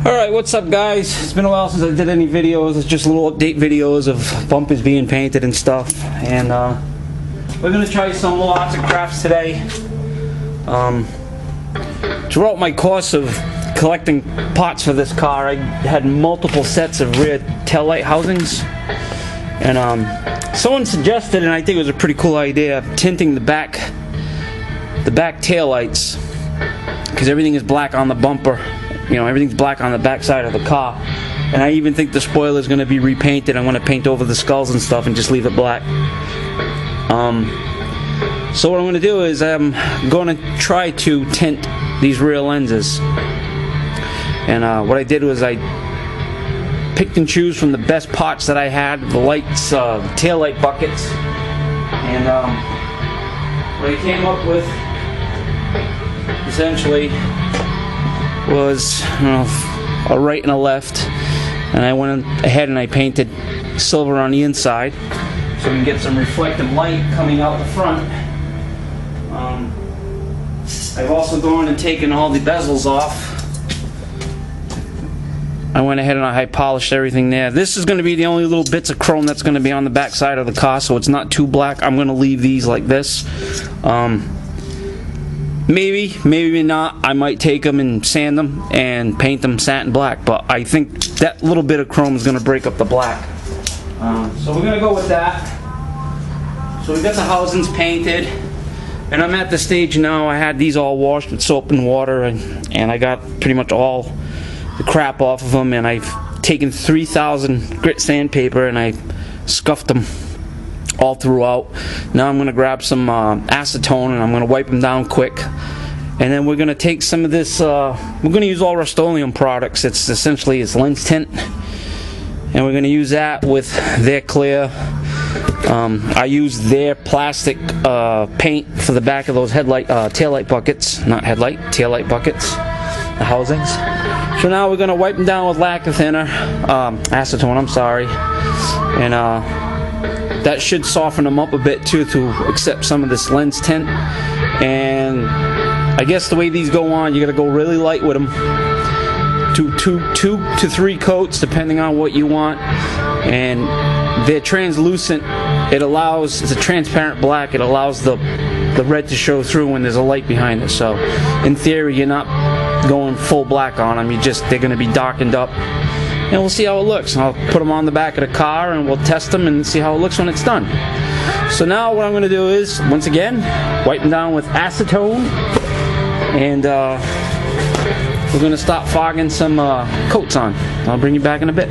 Alright, what's up guys? It's been a while since I did any videos. It's just little update videos of bumpers being painted and stuff. And we're going to try some more arts and crafts today. Throughout my course of collecting parts for this car, I had multiple sets of rear taillight housings. And someone suggested, and I think it was a pretty cool idea, tinting the back taillights, because everything is black on the bumper. You know, everything's black on the back side of the car. And I even think the spoiler is going to be repainted. I'm going to paint over the skulls and stuff and just leave it black. So what I'm going to do is I'm going to try to tint these rear lenses. And what I did was I picked and chose from the best parts that I had, the lights, tail light buckets. And what I came up with essentially was a right and a left, and I went ahead and I painted silver on the inside so we can get some reflective light coming out the front. I've also gone and taken all the bezels off. I went ahead and I polished everything there. This is going to be the only little bits of chrome that's going to be on the back side of the car, so it's not too black. I'm going to leave these like this. Maybe not. I might take them and sand them and paint them satin black, but I think that little bit of chrome is going to break up the black. So we're going to go with that. So we got the housings painted, and I'm at the stage now. I had these all washed with soap and water, and I got pretty much all the crap off of them, and I've taken 3,000 grit sandpaper and I scuffed them all throughout. Now I'm going to grab some acetone and I'm going to wipe them down quick, and then we're going to take some of this, we're going to use all Rust-Oleum products. It's essentially lens tint, and we're going to use that with their clear. I use their plastic paint for the back of those taillight buckets, not headlight, taillight buckets, the housings. So now we're going to wipe them down with lacquer thinner, acetone, I'm sorry, and that should soften them up a bit too to accept some of this lens tint. And I guess the way these go on, you got to go really light with them. Two to three coats depending on what you want. And they're translucent. It's a transparent black. It allows the red to show through when there's a light behind it. So in theory, you're not going full black on them. They're going to be darkened up. And we'll see how it looks. I'll put them on the back of the car and we'll test them and see how it looks when it's done. So now what I'm going to do is, once again, wipe them down with acetone, and we're going to start fogging some coats on. I'll bring you back in a bit.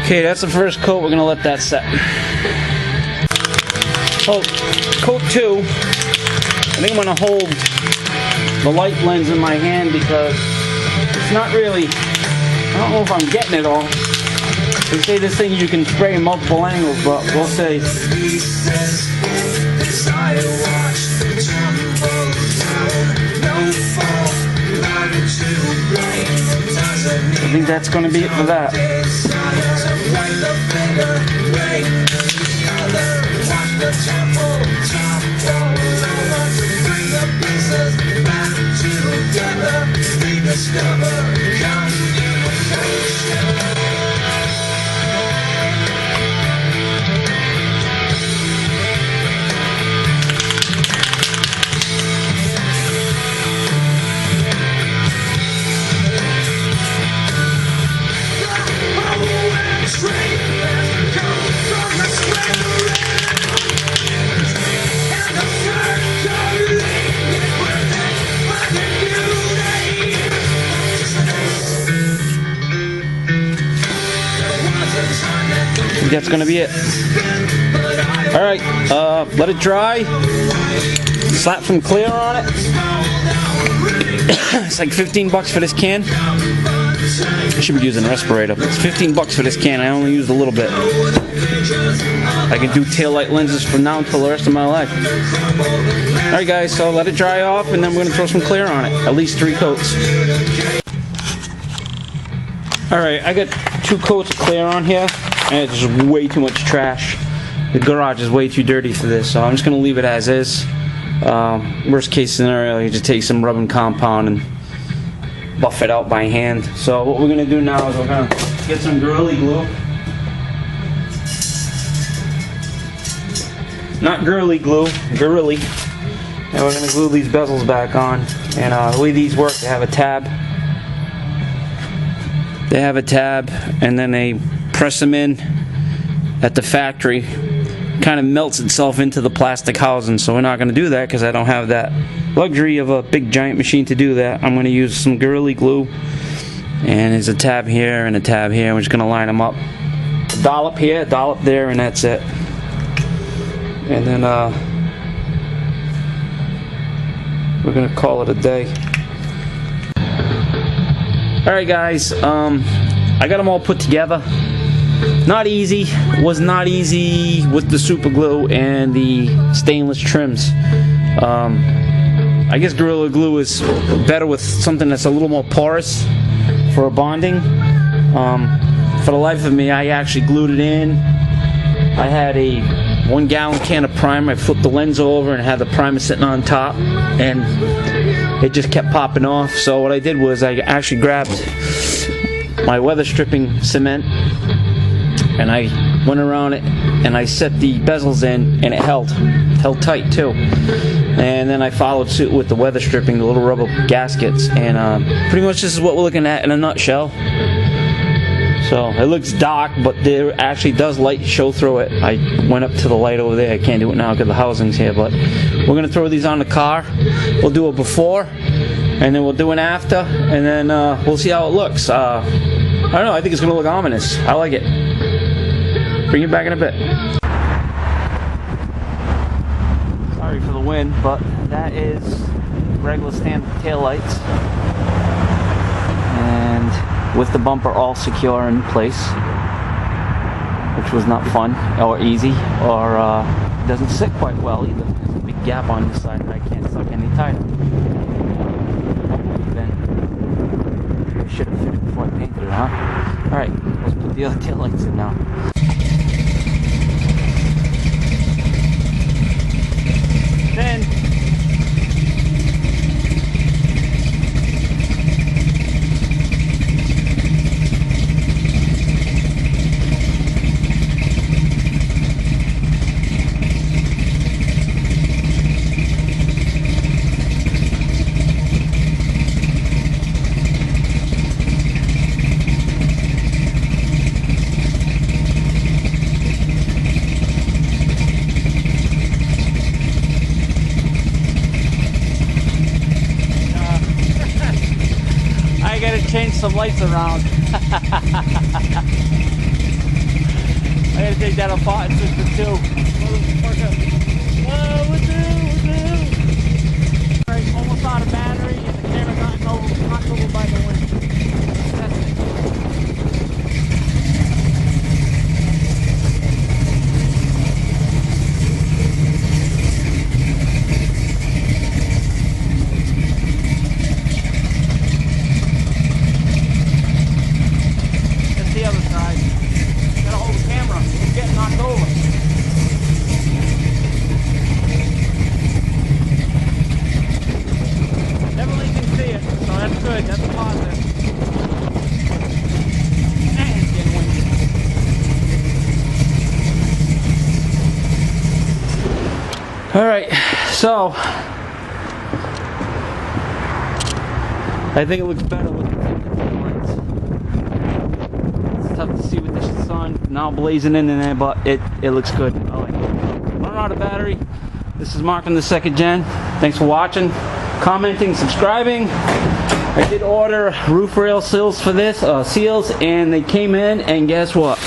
Okay, that's the first coat. We're going to let that set. Oh, coat 2. I think I'm going to hold the light lens in my hand because it's not really, I don't know if I'm getting it all. They say this thing you can spray in multiple angles, but we'll see. I think that's going to be it for that. That's gonna be it. Alright, let it dry. Slap some clear on it. It's like 15 bucks for this can. I should be using a respirator. It's 15 bucks for this can. I only used a little bit. I can do taillight lenses from now until the rest of my life. Alright guys, so let it dry off and then we're going to throw some clear on it. At least 3 coats. Alright, I got 2 coats of clear on here and it's just way too much trash. The garage is way too dirty for this, so I'm just going to leave it as is. Worst case scenario, you just take some rubbing compound and buff it out by hand. So what we're going to do now is we're going to get some Gorilla Glue. Not Gorilla Glue, Gorilla. And we're going to glue these bezels back on. And the way these work, they have a tab. They have a tab, and then they press them in at the factory. Kind of melts itself into the plastic housing, so we're not going to do that because I don't have that luxury of a big giant machine to do that. I'm going to use some Gorilla Glue, and there's a tab here and a tab here. We're just going to line them up. A dollop here, a dollop there, and that's it. And then we're going to call it a day. Alright guys, I got them all put together. Not easy. Was not easy with the super glue and the stainless trims. I guess Gorilla Glue is better with something that's a little more porous for bonding. For the life of me, I actually glued it in. I had a 1 gallon can of primer. I flipped the lens over and had the primer sitting on top, and it just kept popping off. So what I did was I actually grabbed my weather stripping cement and I went around it and I set the bezels in, and it held tight too. And then I followed suit with the weather stripping, the little rubber gaskets, and pretty much this is what we're looking at in a nutshell. So it looks dark, but there actually does light show through it. I went up to the light over there. I can't do it now because the housing's here, but we're going to throw these on the car. We'll do a before, and then we'll do an after, and then we'll see how it looks. I don't know, I think it's going to look ominous. I like it. Bring it back in a bit. Sorry for the wind, but that is regular standard taillights. And with the bumper all secure in place, which was not fun or easy, or doesn't sit quite well either. There's a big gap on this side and I can't suck any tighter. I should have fitted it before I painted it, huh? Alright, let's put the other taillights in now. Then change some lights around. I gotta take that apart and switch the two. Alright, almost out of battery and the camera got knocked over by the wind. That's it. The other side. Gotta hold the camera. It's getting knocked over. Definitely can see it, so that's good. That's a positive. And it's getting windy. Alright, so I think it looks better with the lights. Tough to see with the sun now blazing in there, but it looks good. I like it. Running out of battery. This is Mark from the Second Gen. Thanks for watching, commenting, subscribing. I did order roof rail seals for this, seals, and they came in, and guess what?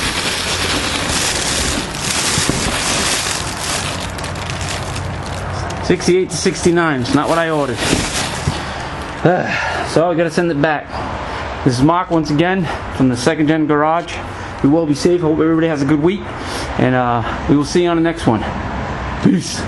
68 to 69. It's not what I ordered. So I gotta send it back. This is Mark once again from the Second Gen Garage. We will be safe. Hope everybody has a good week, and we will see you on the next one. Peace.